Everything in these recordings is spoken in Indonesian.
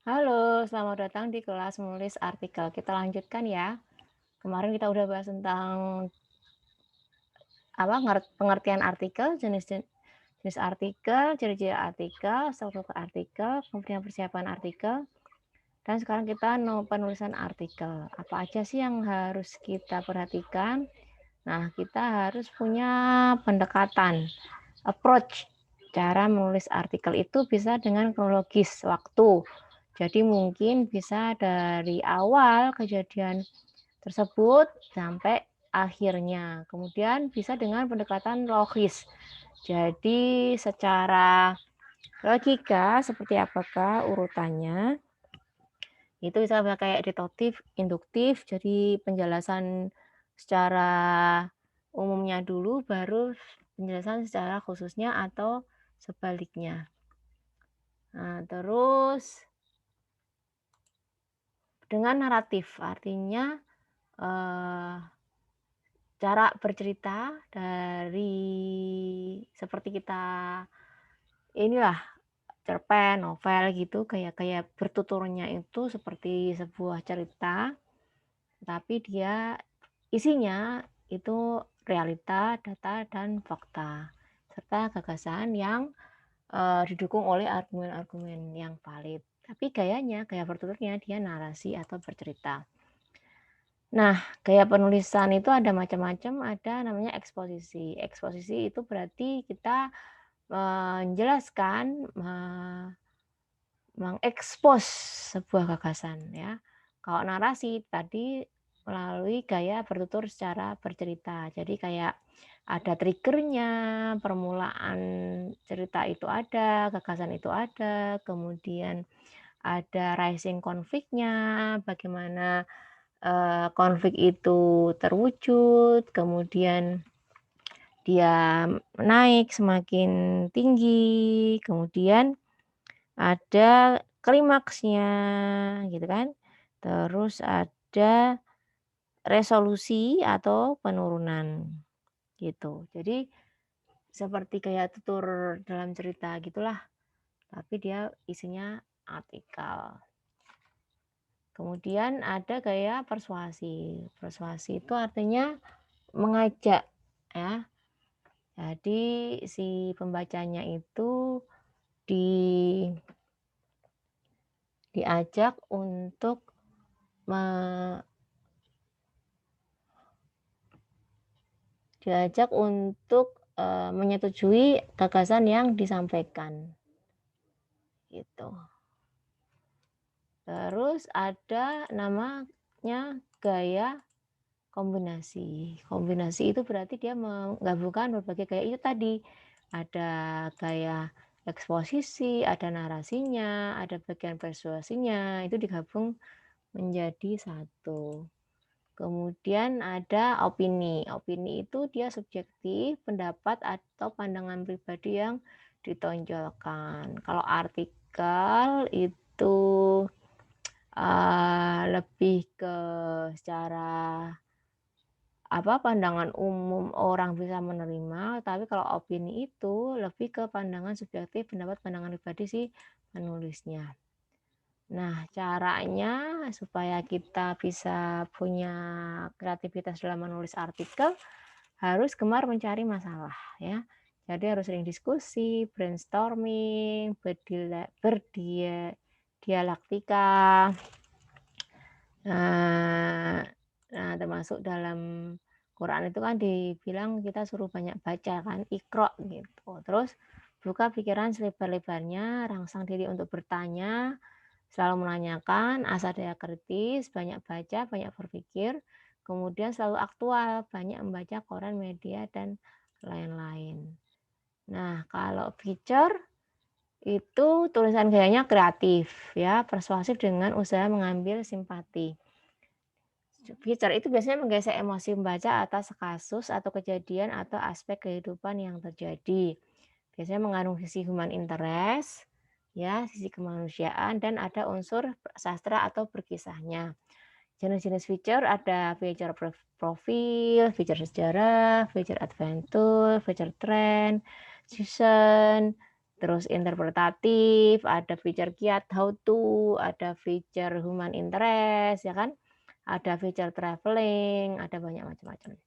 Halo, selamat datang di kelas menulis artikel. Kita lanjutkan ya. Kemarin kita udah bahas tentang apa pengertian artikel, jenis artikel, ciri-ciri artikel, struktur artikel, kemudian persiapan artikel, dan sekarang kita penulisan artikel. Apa aja sih yang harus kita perhatikan? Nah, kita harus punya pendekatan, approach. Cara menulis artikel itu bisa dengan kronologis waktu. Jadi mungkin bisa dari awal kejadian tersebut sampai akhirnya. Kemudian bisa dengan pendekatan logis. Jadi secara logika seperti apakah urutannya? Itu bisa kayak deduktif, induktif. Jadi penjelasan secara umumnya dulu baru penjelasan secara khususnya atau sebaliknya. Nah, terus dengan naratif artinya eh, cara bercerita dari seperti kita inilah cerpen, novel gitu, kayak kayak bertuturnya itu seperti sebuah cerita, tapi dia isinya itu realita, data, dan fakta, serta gagasan yang didukung oleh argumen-argumen yang valid. Tapi gayanya, gaya bertuturnya dia narasi atau bercerita. Nah, gaya penulisan itu ada macam-macam, ada namanya eksposisi. Eksposisi itu berarti kita menjelaskan, mengekspos sebuah gagasan ya. Kalau narasi tadi melalui gaya bertutur secara bercerita. Jadi kayak ada triggernya, permulaan cerita itu ada, gagasan itu ada, kemudian ada rising konfliknya, bagaimana konflik itu terwujud, kemudian dia naik semakin tinggi, kemudian ada klimaksnya gitu kan. Terus ada resolusi atau penurunan gitu. Jadi seperti kayak tutur dalam cerita gitulah, tapi dia isinya artikel. Kemudian ada gaya persuasi. Persuasi itu artinya mengajak ya. Jadi si pembacanya itu di diajak untuk me, menyetujui gagasan yang disampaikan gitu. Terus ada namanya gaya kombinasi. Kombinasi itu berarti dia menggabungkan berbagai gaya itu tadi. Ada gaya eksposisi, ada narasinya, ada bagian persuasinya, itu digabung menjadi satu. Kemudian ada opini. Opini itu dia subjektif, pendapat atau pandangan pribadi yang ditonjolkan. Kalau artikel itu lebih ke secara pandangan umum orang bisa menerima, tapi kalau opini itu lebih ke pandangan subjektif, pendapat pandangan pribadi si penulisnya. Nah, caranya supaya kita bisa punya kreativitas dalam menulis artikel, harus gemar mencari masalah ya. Jadi harus sering diskusi, brainstorming, berdialektika. Nah, termasuk dalam Quran itu kan dibilang kita suruh banyak baca kan, Iqra gitu. Terus buka pikiran selebar-lebarnya, rangsang diri untuk bertanya, selalu menanyakan, asal daya kritis, banyak baca, banyak berpikir, kemudian selalu aktual, banyak membaca koran, media, dan lain-lain. Nah, kalau feature itu tulisan gayanya kreatif ya, persuasif dengan usaha mengambil simpati. Feature itu biasanya menggesek emosi membaca atas kasus atau kejadian atau aspek kehidupan yang terjadi. Biasanya mengandung sisi human interest, ya, sisi kemanusiaan, dan ada unsur sastra atau berkisahnya. Jenis-jenis feature ada feature profil, feature sejarah, feature adventure, feature trend, season. terus interpretatif, ada feature kiat how to, ada feature human interest, ya kan, ada feature traveling, ada banyak macam-macam.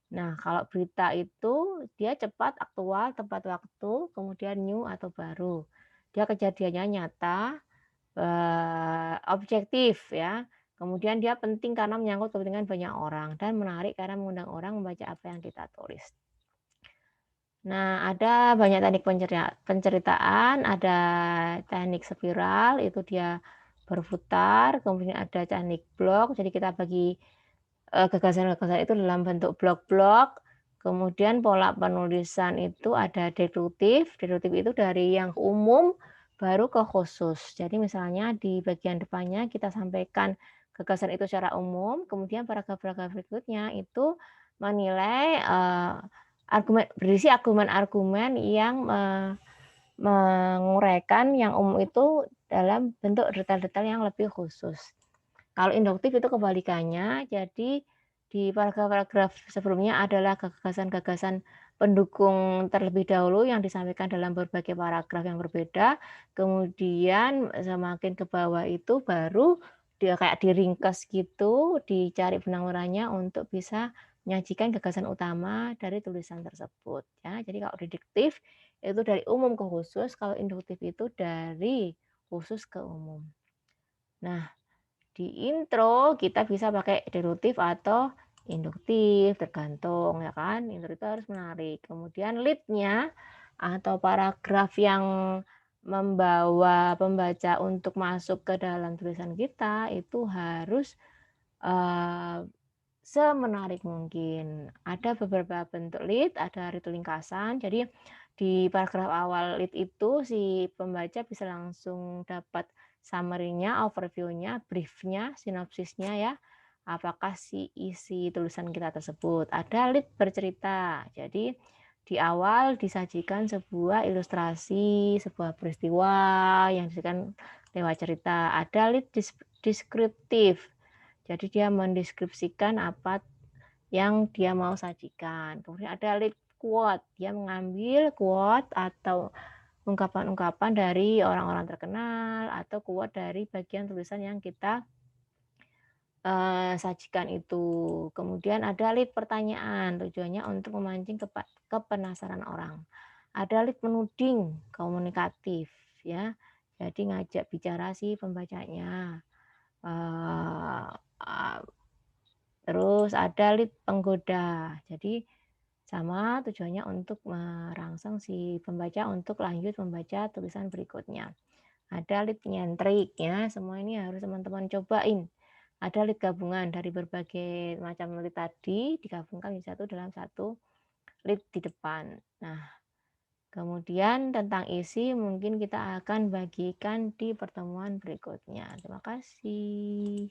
Nah, kalau berita itu dia cepat, aktual, tepat waktu, kemudian new atau baru. Dia kejadiannya nyata, objektif ya, kemudian dia penting karena menyangkut kepentingan banyak orang dan menarik karena mengundang orang membaca apa yang kita tulis. Nah, ada banyak teknik penceritaan, ada teknik spiral, itu dia berputar, kemudian ada teknik blok, jadi kita bagi, gagasan-gagasan itu dalam bentuk blok-blok, kemudian pola penulisan itu ada deduktif, deduktif itu dari yang umum baru ke khusus. Jadi misalnya di bagian depannya kita sampaikan gagasan itu secara umum, kemudian paragraf-paragraf berikutnya itu menilai, berisi argumen-argumen yang menguraikan yang umum itu dalam bentuk detail-detail yang lebih khusus. Kalau induktif itu kebalikannya, jadi di paragraf-paragraf sebelumnya adalah gagasan-gagasan pendukung terlebih dahulu yang disampaikan dalam berbagai paragraf yang berbeda, kemudian semakin ke bawah itu baru dia kayak diringkas gitu, dicari benang merahnya untuk bisa menyajikan gagasan utama dari tulisan tersebut, ya. Jadi kalau deduktif itu dari umum ke khusus, kalau induktif itu dari khusus ke umum. Nah, di intro kita bisa pakai deduktif atau induktif, tergantung ya kan, intro itu harus menarik. Kemudian lead-nya atau paragraf yang membawa pembaca untuk masuk ke dalam tulisan kita itu harus, eee, semenarik mungkin. Ada beberapa bentuk lead, ada ringkasan, jadi di paragraf awal lead itu si pembaca bisa langsung dapat summary-nya, overview-nya, brief-nya, sinopsisnya ya, apakah si isi tulisan kita tersebut. Ada lead bercerita, jadi di awal disajikan sebuah ilustrasi, sebuah peristiwa yang disajikan lewat cerita. Ada lead deskriptif, jadi dia mendeskripsikan apa yang dia mau sajikan. Kemudian ada lead quote, dia mengambil quote atau ungkapan-ungkapan dari orang-orang terkenal atau quote dari bagian tulisan yang kita, sajikan itu. Kemudian ada lead pertanyaan, tujuannya untuk memancing kepenasaran orang. Ada lead menuding, komunikatif ya, jadi ngajak bicara si pembacanya. Eee, a Terus ada lead penggoda, jadi sama tujuannya untuk merangsang si pembaca untuk lanjut membaca tulisan berikutnya. Ada lead nyentrik ya, semua ini harus teman-teman cobain. Ada lead gabungan dari berbagai macam lead tadi digabungkan menjadi satu dalam satu lead di depan. Nah, kemudian tentang isi mungkin kita akan bagikan di pertemuan berikutnya. Terima kasih.